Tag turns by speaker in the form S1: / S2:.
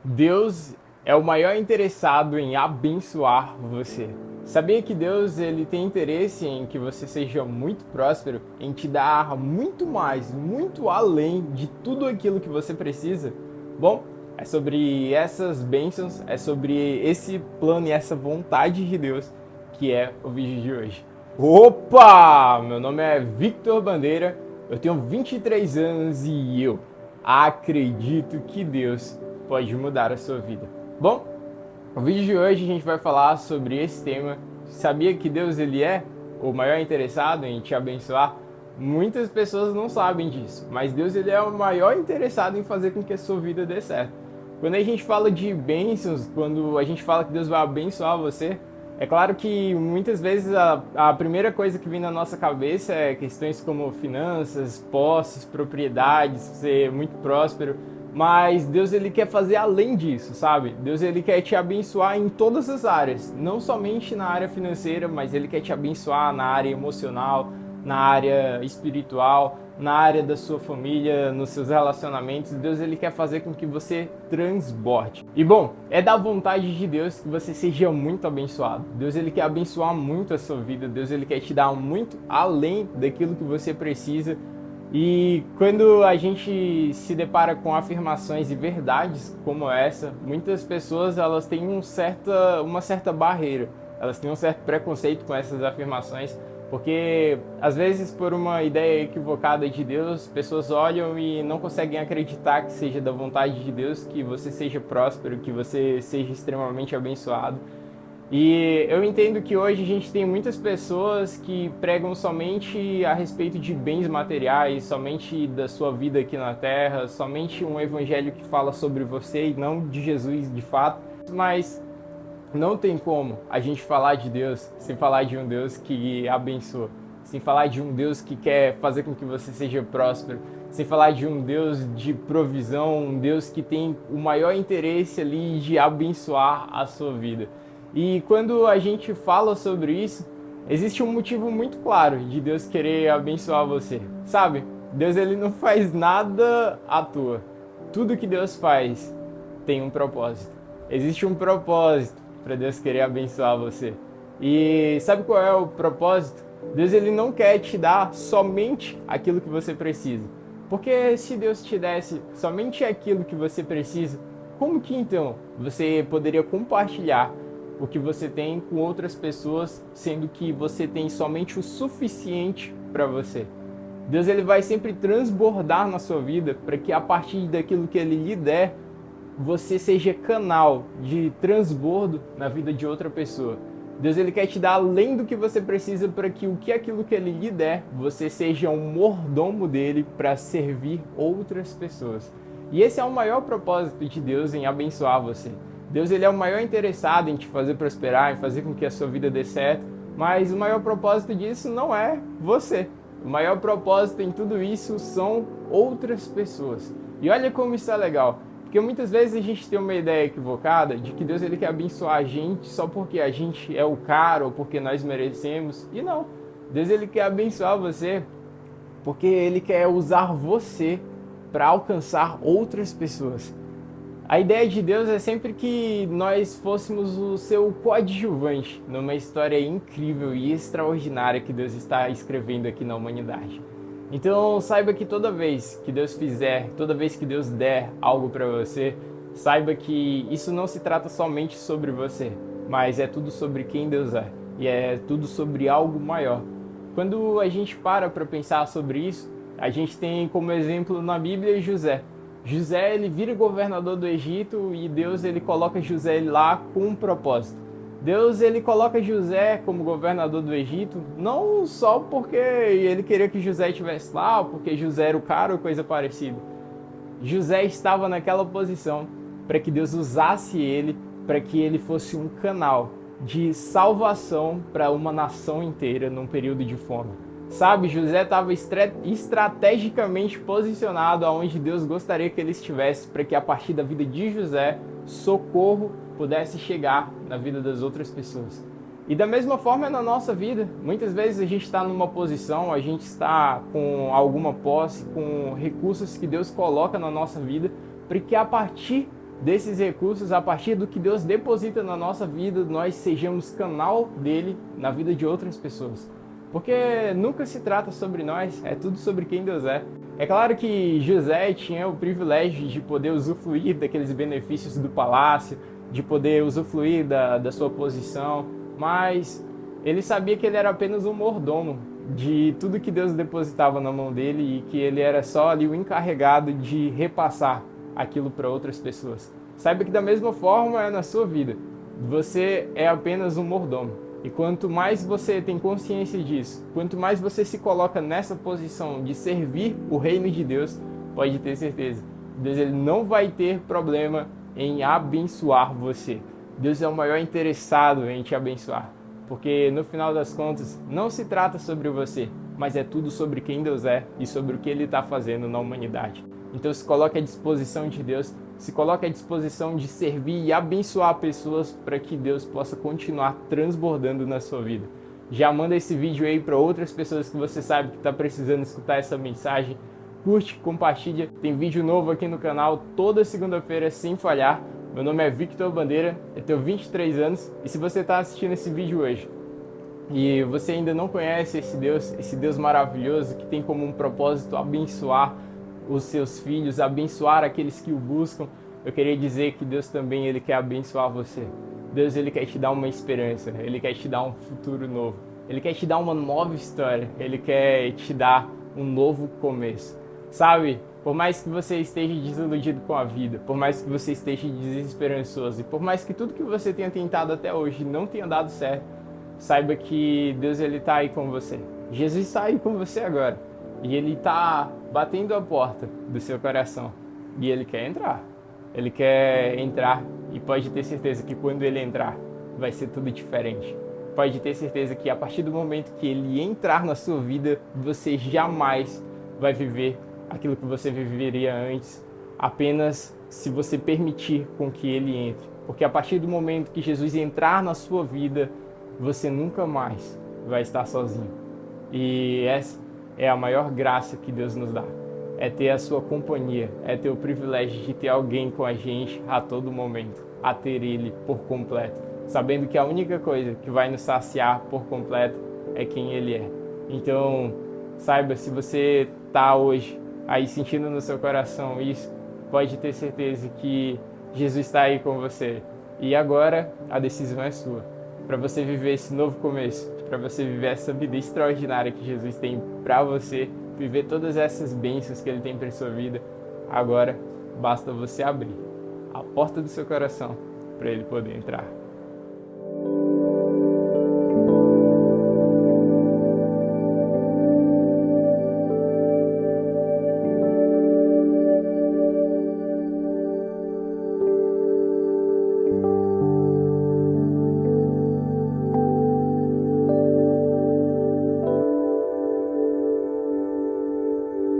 S1: Deus é o maior interessado em abençoar você. Sabia que Deus ele tem interesse em que você seja muito próspero, em te dar muito mais, muito além de tudo aquilo que você precisa? Bom, é sobre essas bênçãos, é sobre esse plano e essa vontade de Deus que é o vídeo de hoje. Opa! Meu nome é Victor Bandeira, eu tenho 23 anos e eu acredito que Deus pode mudar a sua vida. Bom, no vídeo de hoje a gente vai falar sobre esse tema. Sabia que Deus ele é o maior interessado em te abençoar? Muitas pessoas não sabem disso, mas Deus ele é o maior interessado em fazer com que a sua vida dê certo. Quando a gente fala de bênçãos, quando a gente fala que Deus vai abençoar você, é claro que muitas vezes a primeira coisa que vem na nossa cabeça é questões como finanças, posses, propriedades, ser muito próspero, mas Deus ele quer fazer além disso, sabe? Deus ele quer te abençoar em todas as áreas, não somente na área financeira, mas ele quer te abençoar na área emocional, na área espiritual, na área da sua família, nos seus relacionamentos. Deus ele quer fazer com que você transborde. E bom, é da vontade de Deus que você seja muito abençoado. Deus ele quer abençoar muito a sua vida. Deus ele quer te dar muito além daquilo que você precisa. E quando a gente se depara com afirmações e verdades como essa, muitas pessoas elas têm uma certa barreira, elas têm um certo preconceito com essas afirmações, porque às vezes por uma ideia equivocada de Deus, pessoas olham e não conseguem acreditar que seja da vontade de Deus, que você seja próspero, que você seja extremamente abençoado. E eu entendo que hoje a gente tem muitas pessoas que pregam somente a respeito de bens materiais, somente da sua vida aqui na Terra, somente um evangelho que fala sobre você e não de Jesus de fato. Mas não tem como a gente falar de Deus sem falar de um Deus que abençoa, sem falar de um Deus que quer fazer com que você seja próspero, sem falar de um Deus de provisão, um Deus que tem o maior interesse ali de abençoar a sua vida. E quando a gente fala sobre isso, existe um motivo muito claro de Deus querer abençoar você. Sabe? Deus ele não faz nada à toa. Tudo que Deus faz tem um propósito. Existe um propósito para Deus querer abençoar você. E sabe qual é o propósito? Deus ele não quer te dar somente aquilo que você precisa. Porque se Deus te desse somente aquilo que você precisa, como que então você poderia compartilhar o que você tem com outras pessoas, sendo que você tem somente o suficiente para você? Deus ele vai sempre transbordar na sua vida para que a partir daquilo que ele lhe der, você seja canal de transbordo na vida de outra pessoa. Deus ele quer te dar além do que você precisa para que aquilo que ele lhe der, você seja um mordomo dele para servir outras pessoas. E esse é o maior propósito de Deus em abençoar você. Deus ele é o maior interessado em te fazer prosperar, em fazer com que a sua vida dê certo, mas o maior propósito disso não é você. O maior propósito em tudo isso são outras pessoas. E olha como isso é legal, porque muitas vezes a gente tem uma ideia equivocada de que Deus ele quer abençoar a gente só porque a gente é o cara ou porque nós merecemos. E não, Deus ele quer abençoar você porque ele quer usar você para alcançar outras pessoas. A ideia de Deus é sempre que nós fôssemos o seu coadjuvante numa história incrível e extraordinária que Deus está escrevendo aqui na humanidade. Então saiba que toda vez que Deus fizer, toda vez que Deus der algo para você, saiba que isso não se trata somente sobre você, mas é tudo sobre quem Deus é e é tudo sobre algo maior. Quando a gente para pensar sobre isso, a gente tem como exemplo na Bíblia José. José ele vira governador do Egito e Deus ele coloca José lá com um propósito. Deus ele coloca José como governador do Egito não só porque ele queria que José estivesse lá, ou porque José era o cara ou coisa parecida. José estava naquela posição para que Deus usasse ele, para que ele fosse um canal de salvação para uma nação inteira num período de fome. Sabe, José estava estrategicamente posicionado aonde Deus gostaria que ele estivesse, para que a partir da vida de José, socorro pudesse chegar na vida das outras pessoas. E da mesma forma na nossa vida, muitas vezes a gente está numa posição, a gente está com alguma posse, com recursos que Deus coloca na nossa vida, para que a partir desses recursos, a partir do que Deus deposita na nossa vida, nós sejamos canal dele na vida de outras pessoas. Porque nunca se trata sobre nós, é tudo sobre quem Deus é. É claro que José tinha o privilégio de poder usufruir daqueles benefícios do palácio, de poder usufruir da sua posição, mas ele sabia que ele era apenas um mordomo de tudo que Deus depositava na mão dele e que ele era só ali o encarregado de repassar aquilo para outras pessoas. Saiba que da mesma forma é na sua vida. Você é apenas um mordomo. E quanto mais você tem consciência disso, quanto mais você se coloca nessa posição de servir o reino de Deus, pode ter certeza, Deus ele não vai ter problema em abençoar você. Deus é o maior interessado em te abençoar. Porque no final das contas, não se trata sobre você, mas é tudo sobre quem Deus é e sobre o que Ele está fazendo na humanidade. Então se coloque à disposição de Deus, se coloque à disposição de servir e abençoar pessoas para que Deus possa continuar transbordando na sua vida. Já manda esse vídeo aí para outras pessoas que você sabe que está precisando escutar essa mensagem. Curte, compartilha, tem vídeo novo aqui no canal toda segunda-feira sem falhar. Meu nome é Victor Bandeira, eu tenho 23 anos e se você está assistindo esse vídeo hoje e você ainda não conhece esse Deus maravilhoso que tem como um propósito abençoar os seus filhos, abençoar aqueles que o buscam, eu queria dizer que Deus também ele quer abençoar você. Deus ele quer te dar uma esperança, ele quer te dar um futuro novo, ele quer te dar uma nova história, ele quer te dar um novo começo. Sabe, por mais que você esteja desiludido com a vida, por mais que você esteja desesperançoso e por mais que tudo que você tenha tentado até hoje não tenha dado certo, saiba que Deus ele está aí com você. Jesus está aí com você agora e ele está batendo a porta do seu coração e ele quer entrar. Ele quer entrar e pode ter certeza que quando ele entrar vai ser tudo diferente. Pode ter certeza que a partir do momento que ele entrar na sua vida, você jamais vai viver aquilo que você viveria antes, apenas se você permitir com que ele entre. Porque a partir do momento que Jesus entrar na sua vida, você nunca mais vai estar sozinho. E essa é a maior graça que Deus nos dá. É ter a sua companhia, é ter o privilégio de ter alguém com a gente a todo momento, a ter ele por completo, sabendo que a única coisa que vai nos saciar por completo é quem ele é. Então, saiba, se você está hoje aí sentindo no seu coração isso, pode ter certeza que Jesus está aí com você. E agora a decisão é sua, para você viver esse novo começo, para você viver essa vida extraordinária que Jesus tem para você, viver todas essas bênçãos que Ele tem para sua vida. Agora basta você abrir a porta do seu coração para Ele poder entrar.